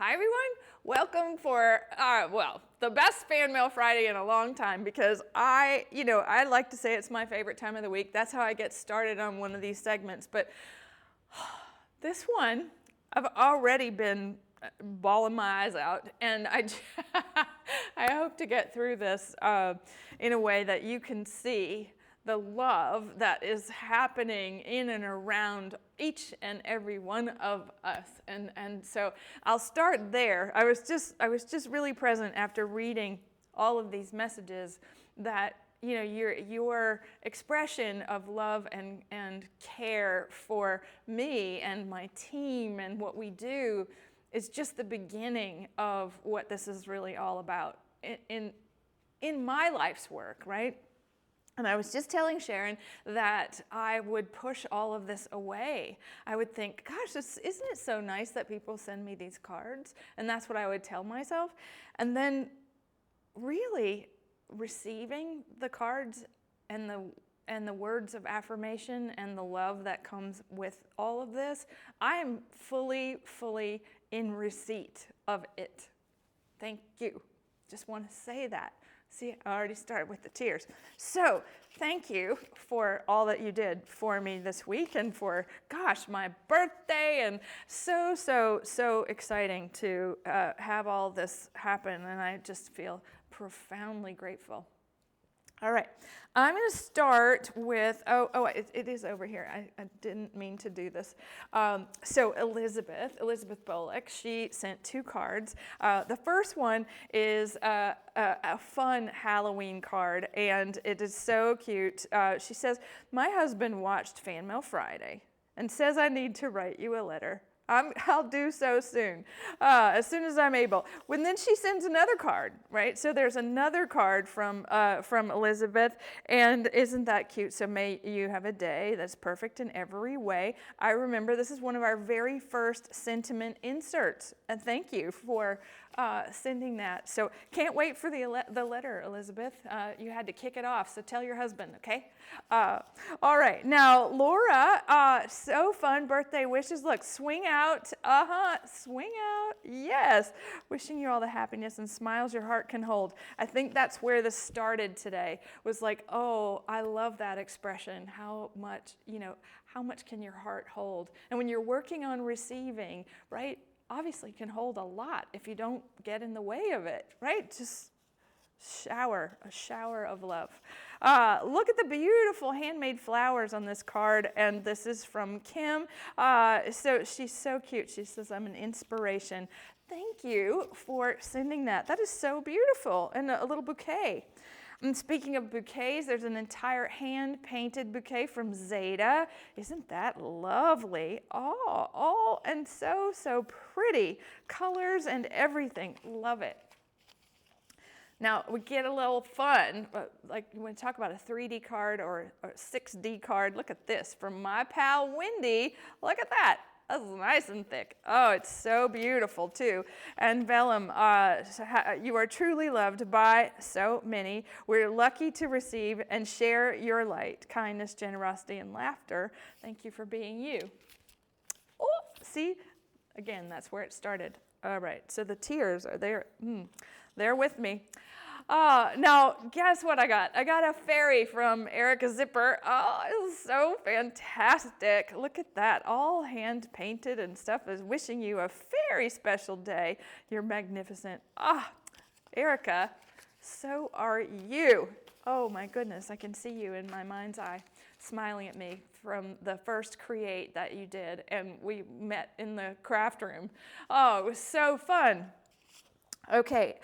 Hi everyone, welcome for, the best Fan Mail Friday in a long time because I like to say it's my favorite time of the week. That's how I get started on one of these segments. But this one, I've already been bawling my eyes out, and I hope to get through this in a way that you can see the love that is happening in and around each and every one of us. And so I'll start there. I was just really present after reading all of these messages that your expression of love and care for me and my team and what we do is just the beginning of what this is really all about in my life's work, right? And I was just telling Sharon that I would push all of this away. I would think, gosh, isn't it so nice that people send me these cards? And that's what I would tell myself. And then really receiving the cards and the words of affirmation and the love that comes with all of this, I am fully in receipt of it. Thank you. Just want to say that. See, I already started with the tears. So thank you for all that you did for me this week and for, gosh, my birthday, and so exciting to have all this happen, and I just feel profoundly grateful. All right, I'm going to start with, it is over here. I didn't mean to do this. So Elizabeth Bullock, she sent 2 cards. The first one is a fun Halloween card, and it is so cute. She says, my husband watched Fan Mail Friday and says I need to write you a letter. I'll do so soon, as soon as I'm able. When then she sends another card, right? So there's another card from Elizabeth, and isn't that cute? So may you have a day that's perfect in every way. I remember this is one of our very first sentiment inserts, and thank you for sending that. So can't wait for the letter, Elizabeth. You had to kick it off, so tell your husband, okay? All right, now Laura, so fun, birthday wishes. Look, swing out, swing out, yes. Wishing you all the happiness and smiles your heart can hold. I think that's where this started today, was like, oh, I love that expression. How much can your heart hold? And when you're working on receiving, right, obviously can hold a lot if you don't get in the way of it, right? Just a shower of love. Look at the beautiful handmade flowers on this card, and this is from Kim. So she's so cute. She says, I'm an inspiration. Thank you for sending that. That is so beautiful, and a little bouquet. And speaking of bouquets, there's an entire hand-painted bouquet from Zeta. Isn't that lovely? Oh, and so pretty. Colors and everything. Love it. Now, we get a little fun, like you want to talk about a 3D card or a 6D card. Look at this from my pal Wendy. Look at that. That's nice and thick. Oh, it's so beautiful, too. And vellum, you are truly loved by so many. We're lucky to receive and share your light, kindness, generosity, and laughter. Thank you for being you. Oh, see? Again, that's where it started. All right, so the tears are there. They're with me. Now, guess what I got? I got a fairy from Erica Zipper. Oh, it was so fantastic. Look at that, all hand-painted and stuff. Is wishing you a very special day. You're magnificent. Erica, so are you. Oh, my goodness, I can see you in my mind's eye, smiling at me from the first create that you did, and we met in the craft room. Oh, it was so fun. Okay,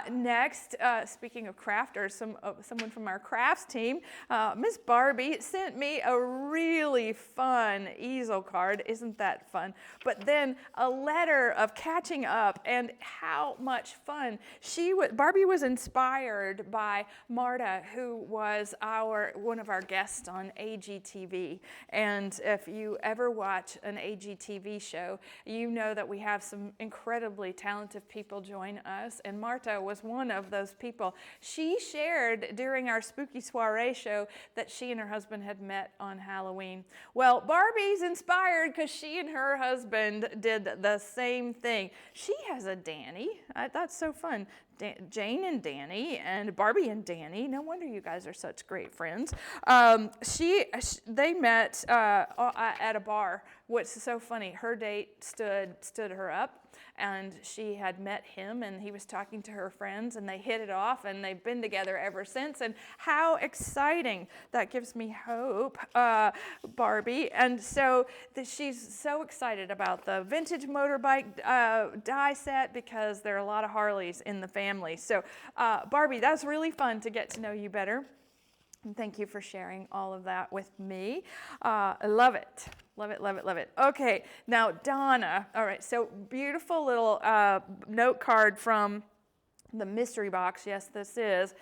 next, speaking of crafters, someone from our crafts team, Miss Barbie sent me a really fun easel card. Isn't that fun? But then a letter of catching up, and how much fun. Barbie was inspired by Marta, who was one of our guests on AGTV. And if you ever watch an AGTV show, you know that we have some incredibly talented people join join us, and Marta was one of those people. She shared during our spooky soiree show that she and her husband had met on Halloween. Well, Barbie's inspired because she and her husband did the same thing. She has a Danny. That's so fun. Jane and Danny, and Barbie and Danny. No wonder you guys are such great friends. They met at a bar. What's so funny, her date stood her up, and she had met him, and he was talking to her friends, and they hit it off, and they've been together ever since. And how exciting. That gives me hope, Barbie. And so she's so excited about the vintage motorbike die set because there are a lot of Harleys in the family. So Barbie, that's really fun to get to know you better. And thank you for sharing all of that with me. I love it. Love it, love it, love it. Okay, now Donna. All right, so beautiful little note card from the mystery box. Yes, this is.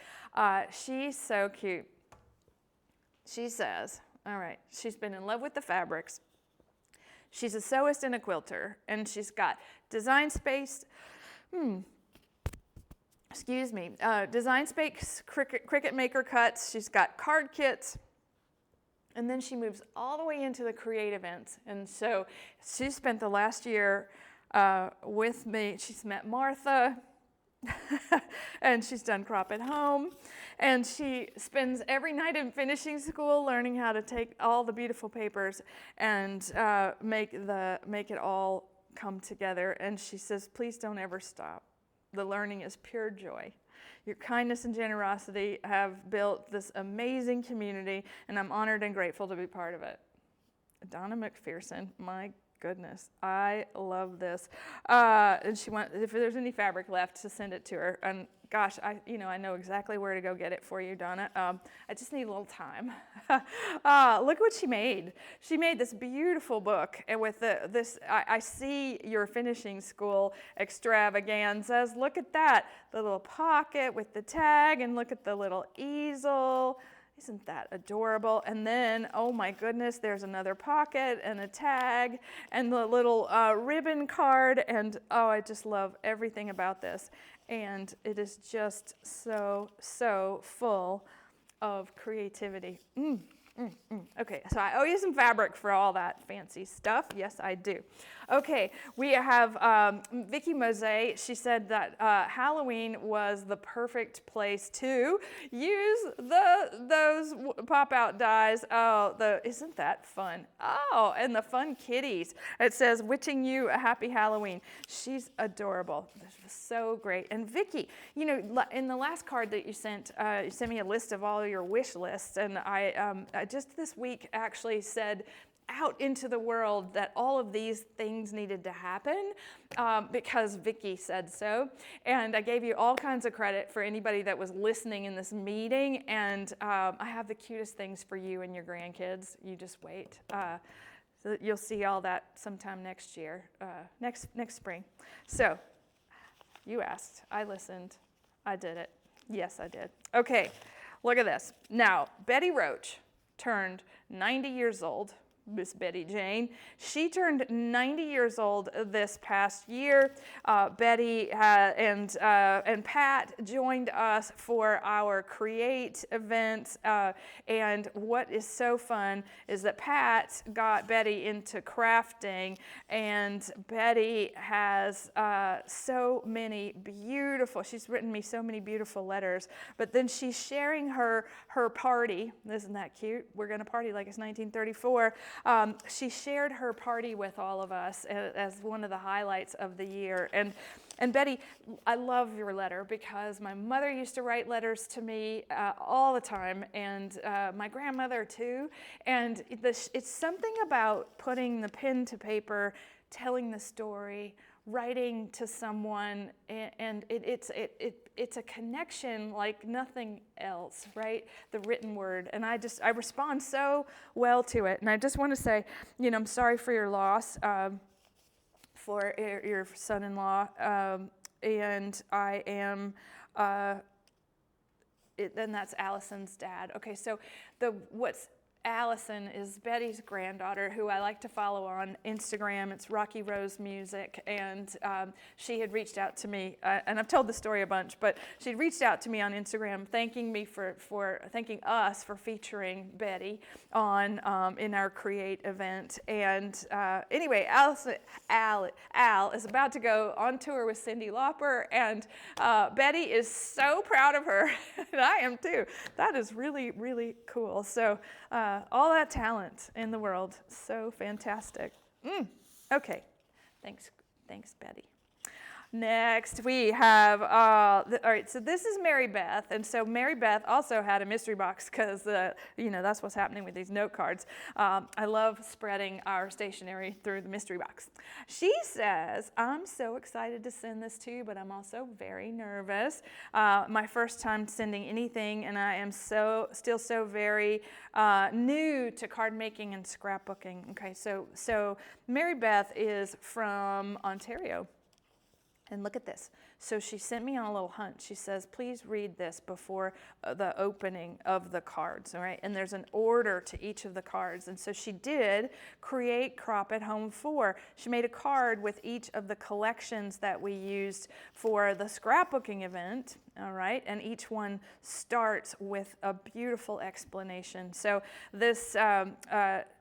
She's so cute. She says, all right, she's been in love with the fabrics. She's a sewist and a quilter, and she's got Design Space. Design Space Cricut Maker cuts. She's got card kits. And then she moves all the way into the creative ends. And so she spent the last year with me. She's met Martha, and she's done Crop at Home. And she spends every night in finishing school learning how to take all the beautiful papers and make it all come together. And she says, please don't ever stop. The learning is pure joy. Your kindness and generosity have built this amazing community, and I'm honored and grateful to be part of it. Donna McPherson, my goodness, I love this. And she wants, if there's any fabric left, to send it to her. And gosh, I know exactly where to go get it for you, Donna. I just need a little time. Look what she made. She made this beautiful book, and with I see your finishing school extravaganzas. Look at that, the little pocket with the tag, and look at the little easel. Isn't that adorable? And then, oh my goodness, there's another pocket and a tag and the little ribbon card. And oh, I just love everything about this. And it is just so, so full of creativity. Okay, so I owe you some fabric for all that fancy stuff. Yes, I do. Okay, we have Vicki Mose. She said that Halloween was the perfect place to use those pop-out dies. Oh, isn't that fun? Oh, and the fun kitties. It says, wishing you a happy Halloween. She's adorable. So great. And Vicki, in the last card that you sent me a list of all your wish lists, and I just this week actually said out into the world that all of these things needed to happen because Vicki said so. And I gave you all kinds of credit for anybody that was listening in this meeting. And I have the cutest things for you and your grandkids. You just wait. So you'll see all that sometime next year, next spring. So you asked, I listened, I did it. Yes, I did. Okay, look at this. Now, Betty Roach turned 90 years old. Miss Betty Jane. She turned 90 years old this past year. Betty and Pat joined us for our Create event. And what is so fun is that Pat got Betty into crafting, and Betty has so many beautiful, she's written me so many beautiful letters, but then she's sharing her party. Isn't that cute? We're going to party like it's 1934. She shared her party with all of us as one of the highlights of the year. And Betty, I love your letter because my mother used to write letters to me all the time, and my grandmother too. And it's something about putting the pen to paper, telling the story, writing to someone, and it's a connection like nothing else, right? The written word. And I respond so well to it. And I just want to say, I'm sorry for your loss, for your son-in-law, and I am, and that's Allison's dad. Okay, so what's Allison is Betty's granddaughter, who I like to follow on Instagram. It's Rocky Rose Music, and she had reached out to me, and I've told the story a bunch, but she'd reached out to me on Instagram, thanking me for thanking us for featuring Betty on in our Create event. And anyway, Al is about to go on tour with Cyndi Lauper, and Betty is so proud of her, and I am too. That is really, really cool. So all that talent in the world, so fantastic. Okay, thanks, Betty. Next, we have, all right, so this is Mary Beth. And so Mary Beth also had a mystery box because, that's what's happening with these note cards. I love spreading our stationery through the mystery box. She says, I'm so excited to send this to you, but I'm also very nervous. My first time sending anything, and I am still so very new to card making and scrapbooking. Okay, so Mary Beth is from Ontario. And look at this. So she sent me on a little hunt. She says, please read this before the opening of the cards, all right? And there's an order to each of the cards. And so she did create Crop at Home 4. She made a card with each of the collections that we used for the scrapbooking event, all right? And each one starts with a beautiful explanation. So this,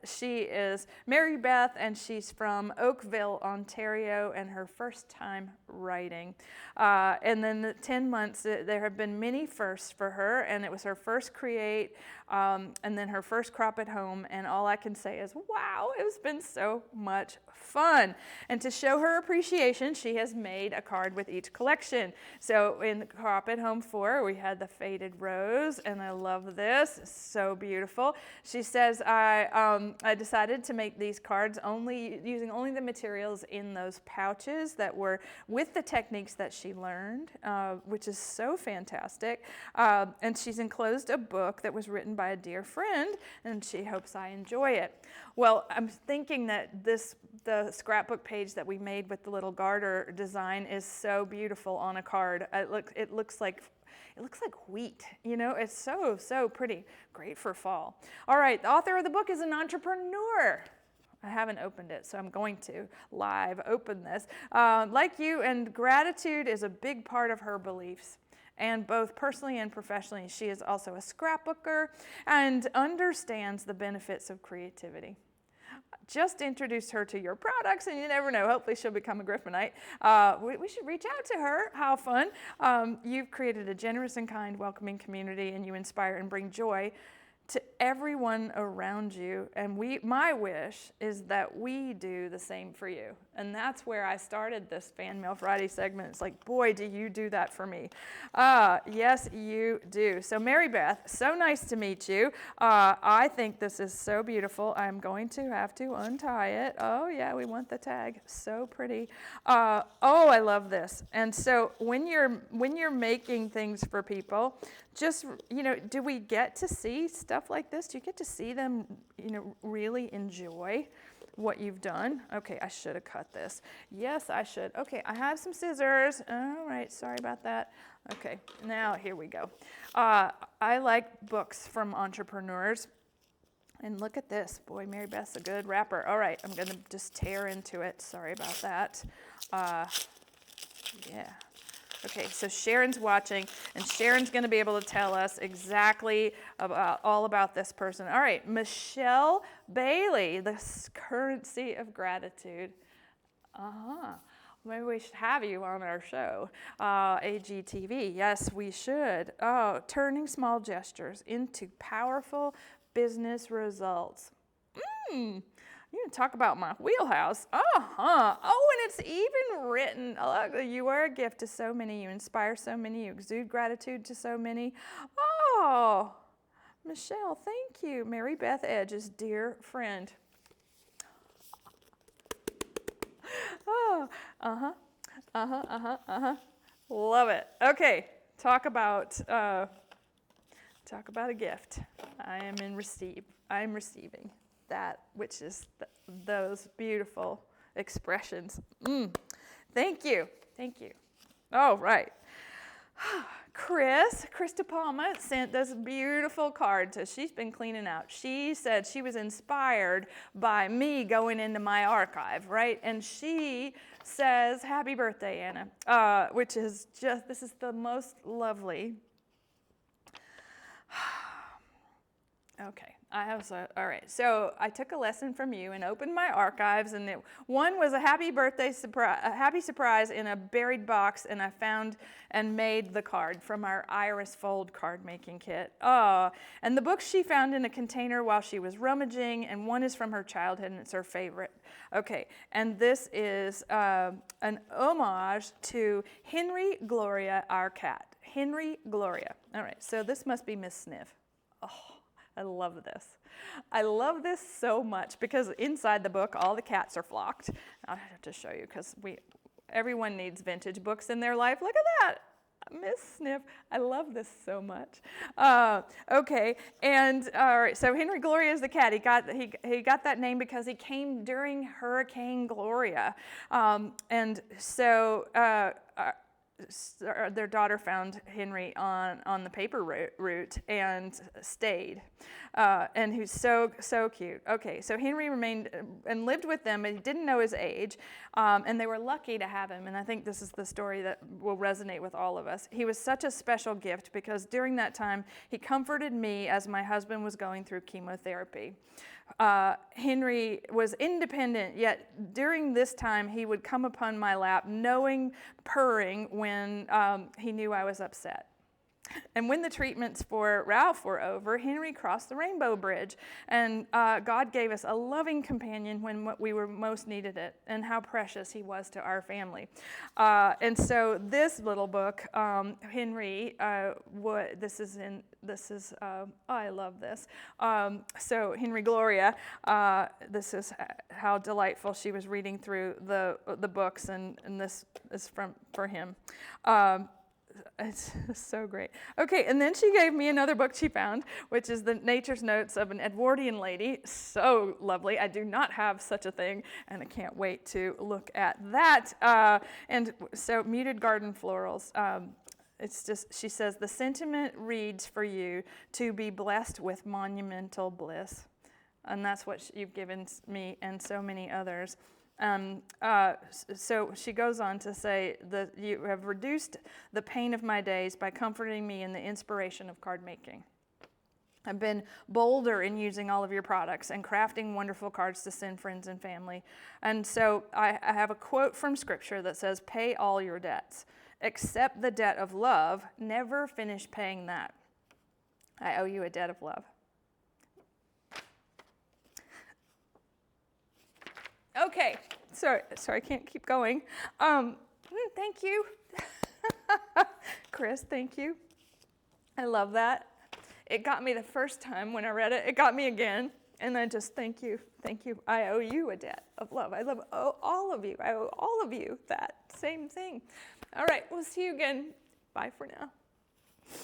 she is Mary Beth, and she's from Oakville, Ontario, and her first time writing. And then the 10 months, there have been many firsts for her, and it was her first Create, and then her first Crop at Home, and all I can say is, wow, it's been so much fun. And to show her appreciation, she has made a card with each collection. So in Crop at Home 4, we had the Faded Rose, and I love this, so beautiful. She says, I decided to make these cards using only the materials in those pouches that were with the techniques that she learned, which is so fantastic. And she's enclosed a book that was written by a dear friend, and she hopes I enjoy it. Well, I'm thinking that the scrapbook page that we made with the little garter design is so beautiful on a card. It looks like wheat, it's so pretty. Great for fall. All right, the author of the book is an entrepreneur. I haven't opened it, so I'm going to live open this. Like you, and gratitude is a big part of her beliefs. And both personally and professionally, she is also a scrapbooker and understands the benefits of creativity. Just introduce her to your products, and you never know. Hopefully she'll become a Griffinite. We should reach out to her. How fun. You've created a generous and kind, welcoming community, and you inspire and bring joy to everyone around you. And my wish is that we do the same for you. And that's where I started this Fan Mail Friday segment. It's like, boy, do you do that for me. Yes, you do. So Mary Beth, so nice to meet you. I think this is so beautiful. I'm going to have to untie it. Oh yeah, we want the tag. So pretty. Oh, I love this. And so when you're making things for people, just, do we get to see stuff like this? Do you get to see them, really enjoy what you've done? Okay, I should have cut this. Yes, I should. Okay, I have some scissors. All right, sorry about that. Okay, now here we go. I like books from entrepreneurs. And look at this. Boy, Mary Beth's a good wrapper. All right, I'm going to just tear into it. Sorry about that. Yeah. Okay, so Sharon's watching, and Sharon's going to be able to tell us exactly all about this person. All right, Michelle Bailey, the currency of gratitude. Maybe we should have you on our show, AGTV. Yes, we should. Oh, turning small gestures into powerful business results. You talk about my wheelhouse. Oh, and it's even written. Look, you are a gift to so many. You inspire so many. You exude gratitude to so many. Oh, Michelle, thank you. Mary Beth Edge's dear friend. Oh, Love it. Okay, talk about a gift. I am receiving that, which is those beautiful expressions. Thank you. All right. Chris De Palma sent this beautiful card, so she's been cleaning out. She said she was inspired by me going into my archive, right? And she says, happy birthday, Anna, which is just, this is the most lovely. Okay. All right, so I took a lesson from you and opened my archives, and one was a happy birthday surprise, a happy surprise in a buried box, and I found and made the card from our Iris Fold card making kit. And the book she found in a container while she was rummaging, and one is from her childhood, and it's her favorite. Okay, and this is an homage to Henry Gloria, our cat. Henry Gloria. All right, so this must be Miss Sniff. Oh. I love this. I love this so much because inside the book, all the cats are flocked. I have to show you because everyone needs vintage books in their life. Look at that, Miss Sniff. I love this so much. Okay, and all right. So Henry Gloria is the cat. He got that name because he came during Hurricane Gloria, and so. Their daughter found Henry on the paper route and stayed, and he's so cute. Okay, so Henry remained and lived with them, but he didn't know his age, and they were lucky to have him. And I think this is the story that will resonate with all of us. He was such a special gift because during that time he comforted me as my husband was going through chemotherapy. Henry was independent, yet during this time he would come upon my lap purring when he knew I was upset. And when the treatments for Ralph were over, Henry crossed the Rainbow Bridge, and God gave us a loving companion when we were most needed it, and how precious he was to our family. And so this little book, Henry, I love this. So Henry Gloria, this is how delightful she was reading through the books, and this is for him. It's so great. Okay, and then she gave me another book she found, which is the Nature's Notes of an Edwardian Lady. So lovely. I do not have such a thing, and I can't wait to look at that. And so Muted Garden Florals. It's just, she says, the sentiment reads for you to be blessed with monumental bliss. And that's what you've given me and so many others. So she goes on to say that you have reduced the pain of my days by comforting me in the inspiration of card making. I've been bolder in using all of your products and crafting wonderful cards to send friends and family. And so I have a quote from Scripture that says, pay all your debts, except the debt of love. Never finish paying that. I owe you a debt of love. Okay, sorry, I can't keep going. Thank you. Chris, thank you. I love that. It got me the first time when I read it. It got me again. And I just thank you. I owe you a debt of love. I love all of you. I owe all of you that same thing. All right, we'll see you again. Bye for now.